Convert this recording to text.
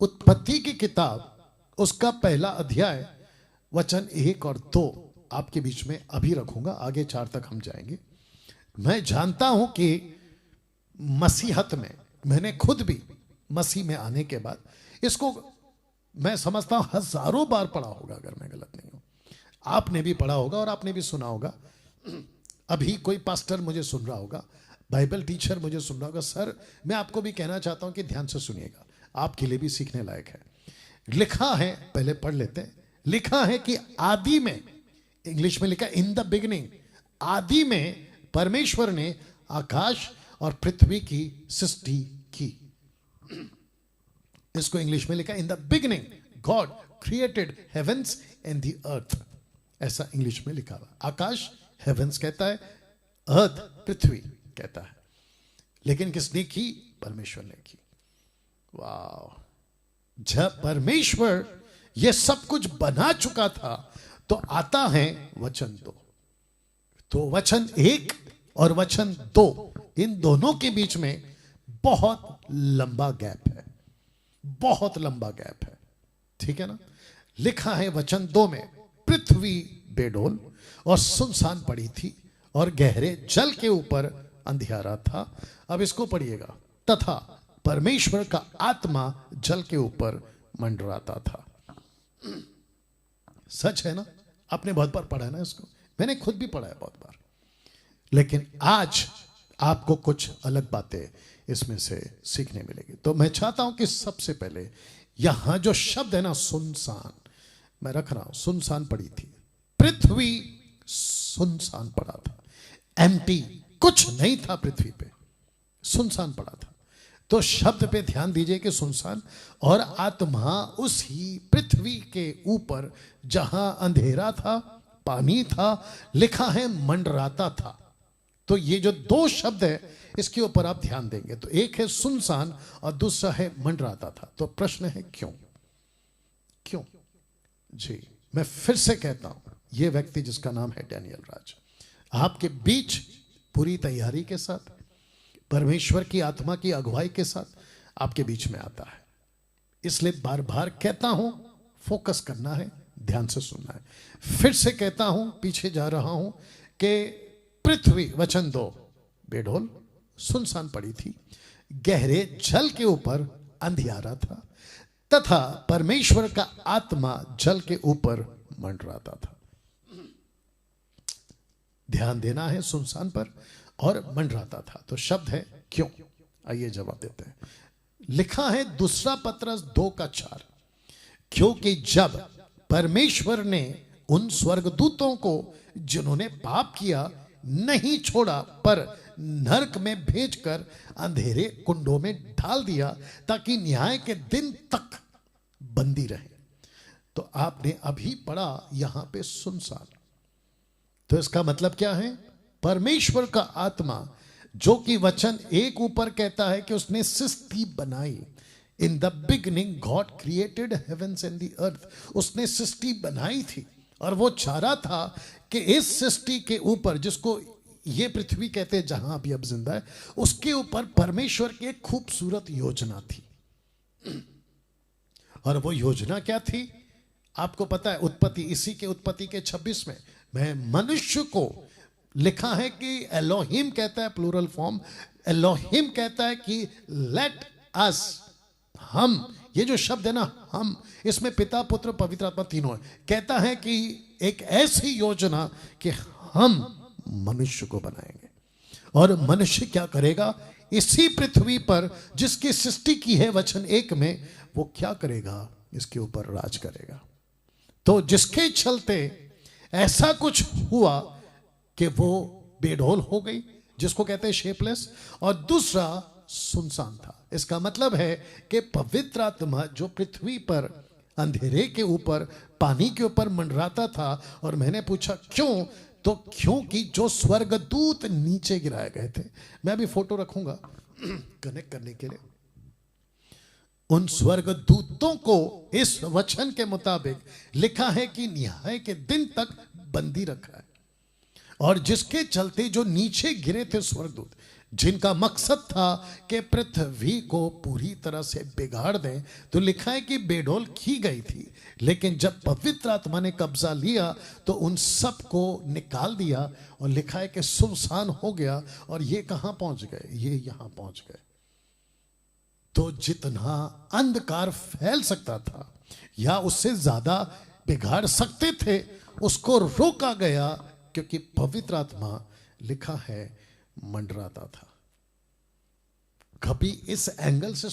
उत्पत्ति की किताब उसका पहला अध्याय वचन 1 और 2 आपके बीच में अभी रखूंगा, आगे 4 तक हम जाएंगे। मैं जानता हूं कि मसीहत में मैंने खुद भी मसीह में आने के बाद इसको मैं समझता हूं हजारों बार पढ़ा होगा, अगर मैं गलत नहीं हूं। आपने भी पढ़ा होगा और आपने भी सुना होगा। अभी कोई पास्टर मुझे सुन रहा होगा, बाइबल टीचर मुझे सुन रहा होगा। सर मैं आपको भी कहना चाहता हूं कि ध्यान से सुनिएगा, आपके लिए भी सीखने लायक है। लिखा है, पहले पढ़ लेते हैं। लिखा है कि आदि में, इंग्लिश में लिखा इन द बिगिनिंग, आदि में परमेश्वर ने आकाश और पृथ्वी की सृष्टि की। इसको इंग्लिश में लिखा in the beginning God created heaven's and the earth, ऐसा इंग्लिश में लिखा हुआ। आकाश हेवेंस कहता है, अर्थ पृथ्वी कहता है। लेकिन किसने की? परमेश्वर ने की। वाह! जब परमेश्वर यह सब कुछ बना चुका था तो आता है वचन 2। तो वचन 1 और वचन 2, इन दोनों के बीच में बहुत लंबा गैप है, बहुत लंबा गैप है, ठीक है ना। लिखा है वचन 2 में, पृथ्वी बेडोल और सुनसान पड़ी थी और गहरे जल के ऊपर अंधियारा था। अब इसको पढ़िएगा, तथा परमेश्वर का आत्मा जल के ऊपर मंडराता था। सच है ना, आपने बहुत बार पढ़ा है ना इसको, मैंने खुद भी पढ़ा है बहुत बार। लेकिन आज आपको कुछ अलग बातें इसमें से सीखने मिलेगी। तो मैं चाहता हूं कि सबसे पहले यहां जो शब्द है ना, सुनसान, मैं रख रहा हूं, सुनसान पड़ी थी, पृथ्वी सुनसान पड़ा था, एम्प्टी, कुछ नहीं था पृथ्वी पे, सुनसान पड़ा था। तो शब्द पे ध्यान दीजिए कि सुनसान, और आत्मा उसी पृथ्वी के ऊपर जहां अंधेरा था, पानी था, लिखा है मंडराता था। तो ये जो 2 शब्द है इसके ऊपर आप ध्यान देंगे। तो एक है सुनसान और दूसरा है मंडराता था। तो प्रश्न है क्यों? क्यों जी? मैं फिर से कहता हूं, यह व्यक्ति जिसका नाम है डैनियल राज, आपके बीच पूरी तैयारी के साथ, परमेश्वर की आत्मा की अगुवाई के साथ आपके बीच में आता है। इसलिए बार बार कहता हूं, फोकस करना है, ध्यान से सुनना है। फिर से कहता हूं, पीछे जा रहा हूं, कि पृथ्वी, वचन 2, बेडोल सुनसान पड़ी थी, गहरे जल के ऊपर अंधियारा था, तथा परमेश्वर का आत्मा जल के ऊपर मंडराता था। ध्यान देना है सुनसान पर और मंडराता था। तो शब्द है क्यों, आइए जवाब देते हैं। लिखा है 2 पत्रस 2:4, क्योंकि जब परमेश्वर ने उन स्वर्गदूतों को जिन्होंने पाप किया नहीं छोड़ा, पर नरक में भेजकर अंधेरे कुंडों में डाल दिया, ताकि न्याय के दिन तक बंदी रहे। तो आपने अभी पढ़ा यहां पे सुनसान, तो इसका मतलब क्या है? परमेश्वर का आत्मा, जो कि वचन 1 ऊपर कहता है कि उसने सृष्टि बनाई, in the beginning God created heaven's and the earth, उसने सृष्टि बनाई थी और वो चाह रहा था कि इस सृष्टि के ऊपर, जिसको ये पृथ्वी कहते हैं जहां अभी अब जिंदा है, उसके ऊपर परमेश्वर की एक खूबसूरत योजना थी। और वो योजना क्या थी आपको पता है? उत्पत्ति, इसी के उत्पत्ति के 26 में मैं मनुष्य को, लिखा है कि एलोहिम कहता है, प्लूरल फॉर्म, एलोहिम कहता है कि लेट अस, हम, ये जो शब्द है ना हम, इसमें पिता पुत्र पवित्र आत्मा तीनों है। कहता है कि एक ऐसी योजना कि हम मनुष्य को बनाएंगे, और मनुष्य क्या करेगा? इसी पृथ्वी पर जिसकी सृष्टि की है वचन 1 में, वो क्या करेगा? इसके ऊपर राज करेगा। तो जिसके चलते ऐसा कुछ हुआ कि वो बेढोल हो गई, जिसको कहते हैं शेपलेस, और दूसरा सुनसान था। इसका मतलब है कि पवित्र आत्मा जो पृथ्वी पर अंधेरे के ऊपर, पानी के ऊपर मंडराता था। और मैंने पूछा क्यों? तो क्योंकि जो स्वर्गदूत नीचे गिराए गए थे, मैं अभी फोटो रखूंगा कनेक्ट करने के लिए, उन स्वर्गदूतों को इस वचन के मुताबिक लिखा है कि न्याय के दिन तक बंदी रखा है। और जिसके चलते जो नीचे गिरे थे स्वर्गदूत, जिनका मकसद था कि पृथ्वी को पूरी तरह से बिगाड़ दें। तो लिखा है कि बेडोल की गई थी, लेकिन जब पवित्र आत्मा ने कब्जा लिया तो उन सब को निकाल दिया, और लिखा है कि सुनसान हो गया। और ये कहां पहुंच गए? ये यहां पहुंच गए। तो जितना अंधकार फैल सकता था या उससे ज्यादा बिगाड़ सकते थे, उसको रोका गया, क्योंकि पवित्र आत्मा लिखा है मंडराता था। कभी इस एंगल से